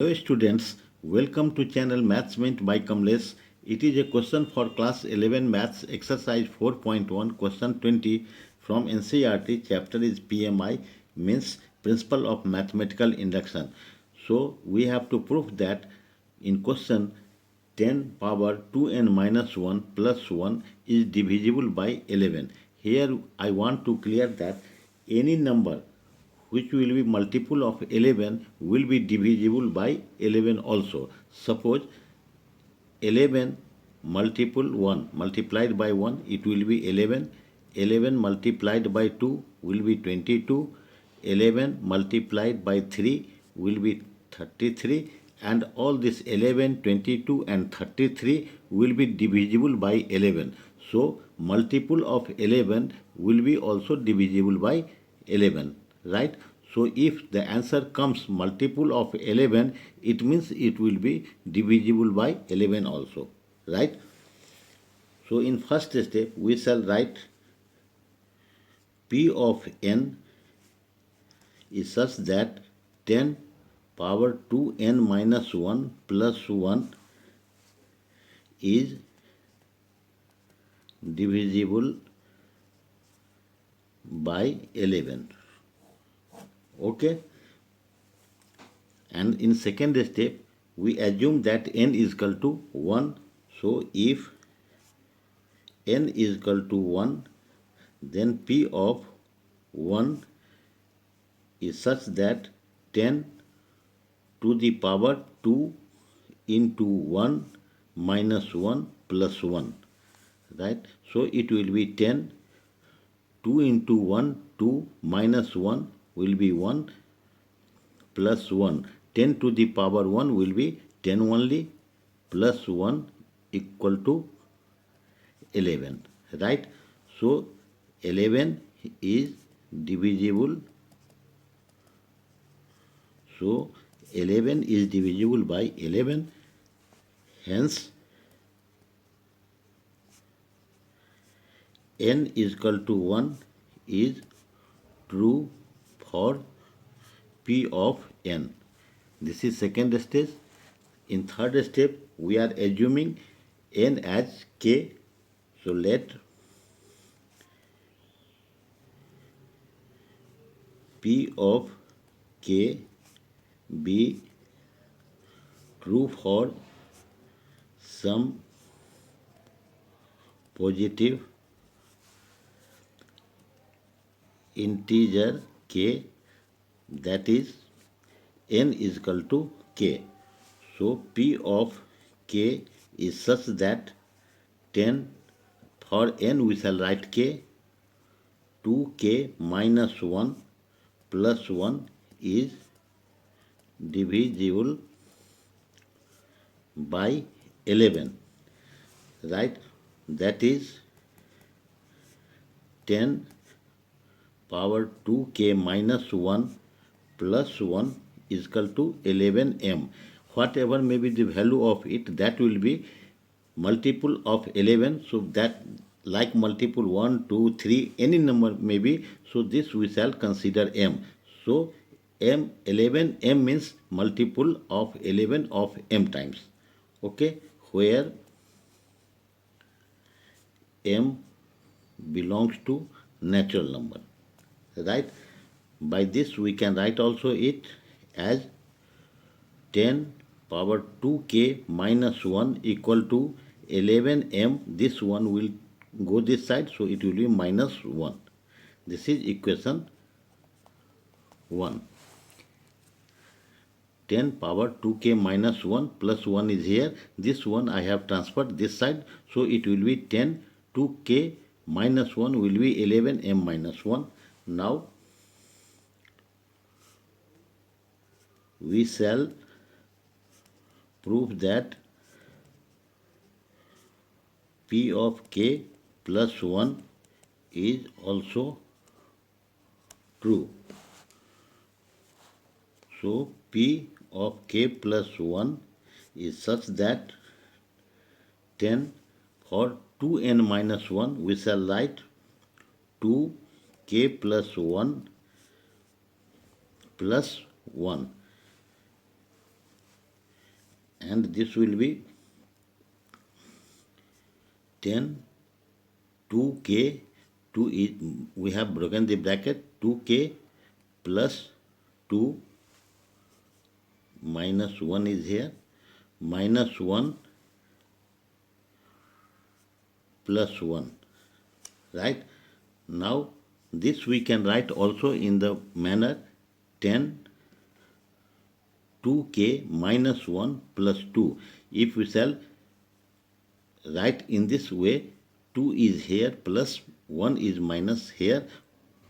Hello students, welcome to channel Maths Mint by Kamlesh. It is a question for class 11 Maths exercise 4.1 question 20 from NCERT. Chapter is PMI, means Principle of Mathematical Induction. So we have to prove that in question 10 power 2n minus 1 plus 1 is divisible by 11. Here I want to clear that any number which will be multiple of 11 will be divisible by 11 also. Suppose 11 multiple 1 multiplied by 1, it will be 11. 11 multiplied by 2 will be 22. 11 multiplied by 3 will be 33, and all this 11, 22 and 33 will be divisible by 11. So multiple of 11 will be also divisible by 11, right? So if the answer comes multiple of 11, it means it will be divisible by 11 also, right? So in first step we shall write P of n is such that 10 power 2n minus 1 plus 1 is divisible by 11. Okay, and in second step we assume that n is equal to 1. So if n is equal to 1, then P of 1 is such that 10 to the power 2 into 1 minus 1 plus 1, right? So it will be 10. 2 into 1, 2 minus 1 will be 1 plus 1. 10 to the power 1 will be 10 only, plus 1 equal to 11, right? So 11 is divisible. So 11 is divisible by 11. Hence n is equal to 1 is true for P of n. This is second stage. In third step, we are assuming n as k. So let P of k be true for some positive integer k, that is n is equal to k. So P of k is such that 10, for n we shall write k, 2k minus 1 plus 1 is divisible by 11, right? That is 10 power 2k minus 1 plus 1 is equal to 11m. Whatever may be the value of it, that will be multiple of 11. So that like multiple 1, 2, 3, any number may be. So this we shall consider m. So m 11, m means multiple of 11 of m times. Okay, where m belongs to natural number, right? By this we can write also it as 10 power 2k minus 1 equal to 11m. This one will go this side, so it will be minus 1. This is equation 1. 10 power 2k minus 1 plus 1 is here. This one I have transferred this side, so it will be 10 2k minus 1 will be 11m minus 1. Now we shall prove that P of k plus 1 is also true. So P of k plus 1 is such that 10 for 2n minus 1 we shall write 2k plus 1 plus 1. and this will be 10 2k, 2 is, we have broken the bracket, 2k plus 2 minus 1 is here, minus 1 plus 1, right? Now this we can write also in the manner 10 2k minus 1 plus 2. If we shall write in this way, 2 is here plus 1 is minus here.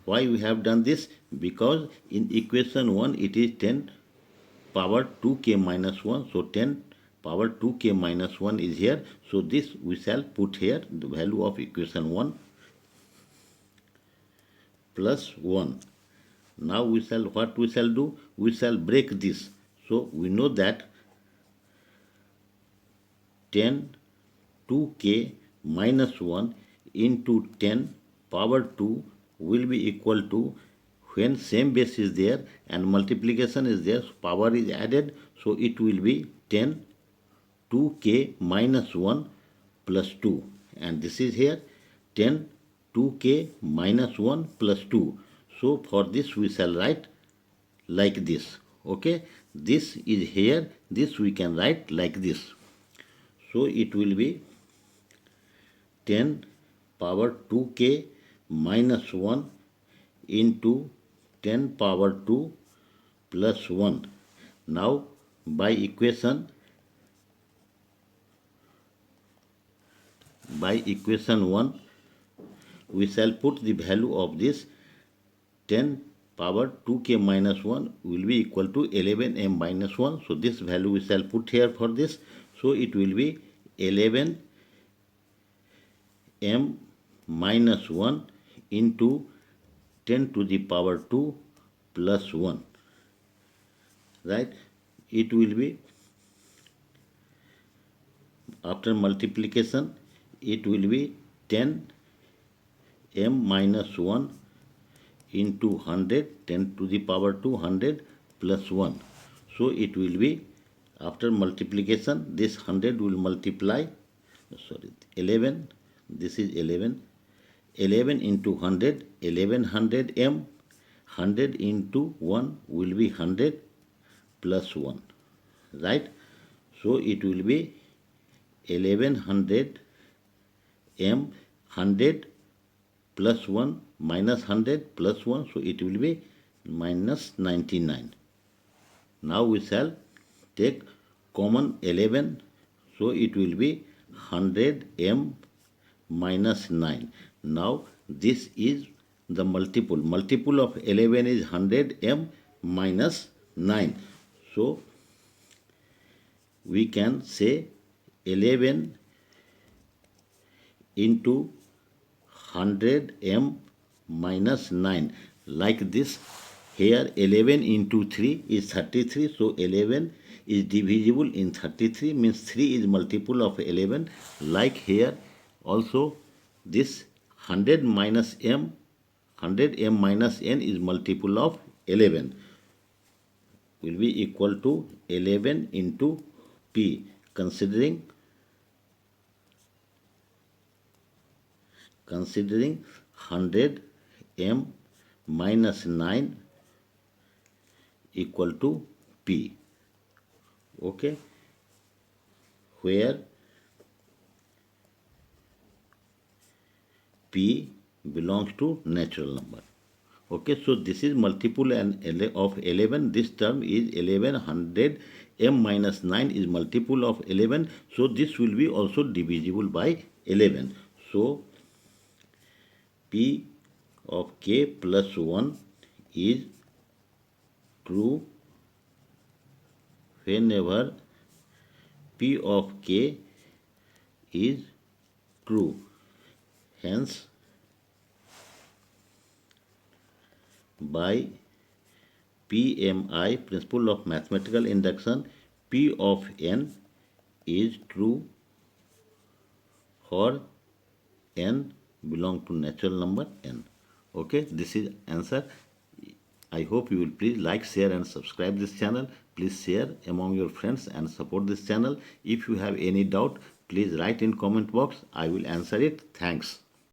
Why we have done this? Because in equation 1 it is 10 power 2k minus 1. So 10 power 2k minus 1 is here. So this we shall put here, the value of equation 1 plus 1. Now we shall, what we shall do? We shall break this. So we know that 10 2k minus 1 into 10 power 2 will be equal to, when same base is there and multiplication is there, so power is added, so it will be 10 2k minus 1 plus 2, and this is here 10 2k minus 1 plus 2. So for this we shall write like this. Okay, this is here, this we can write like this. So it will be 10 power 2k minus 1 into 10 power 2 plus 1. Now by equation 1 we shall put the value of this 10 power 2k minus 1 will be equal to 11m minus 1. So this value we shall put here for this. So it will be 11m minus 1 into 10 to the power 2 plus 1, right? It will be, after multiplication, it will be 10m minus 1 into 100, 10 to the power 2, 100 plus 1. So it will be, after multiplication, this 100 will multiply, 11, this is 11, 11 into 100, 1100 m, 100 into 1 will be 100 plus 1, right? So it will be 1100 m, 100 plus 1 minus 100 plus 1, so it will be minus 99. Now we shall take common 11, so it will be 100m minus 9. Now this is the multiple. Multiple of 11 is 100m minus 9. So we can say 11 into 100m minus 9, like this. Here 11 into 3 is 33, so 11 is divisible in 33, means 3 is multiple of 11. Like here also, this 100 minus m, 100m minus n is multiple of 11, will be equal to 11 into p, considering 100m minus 9 equal to p. Okay, where p belongs to natural number. Okay, so this is multiple of 11. This term is 1100. M minus 9 is multiple of 11. So this will be also divisible by 11. So p of k plus 1 is true whenever p of k is true. Hence, by PMI, principle of mathematical induction, P of n is true for n belong to natural number n. Okay, this is answer. I hope you will please like, share and subscribe this channel. Please share among your friends and support this channel. If you have any doubt, please write in comment box. I will answer it. Thanks.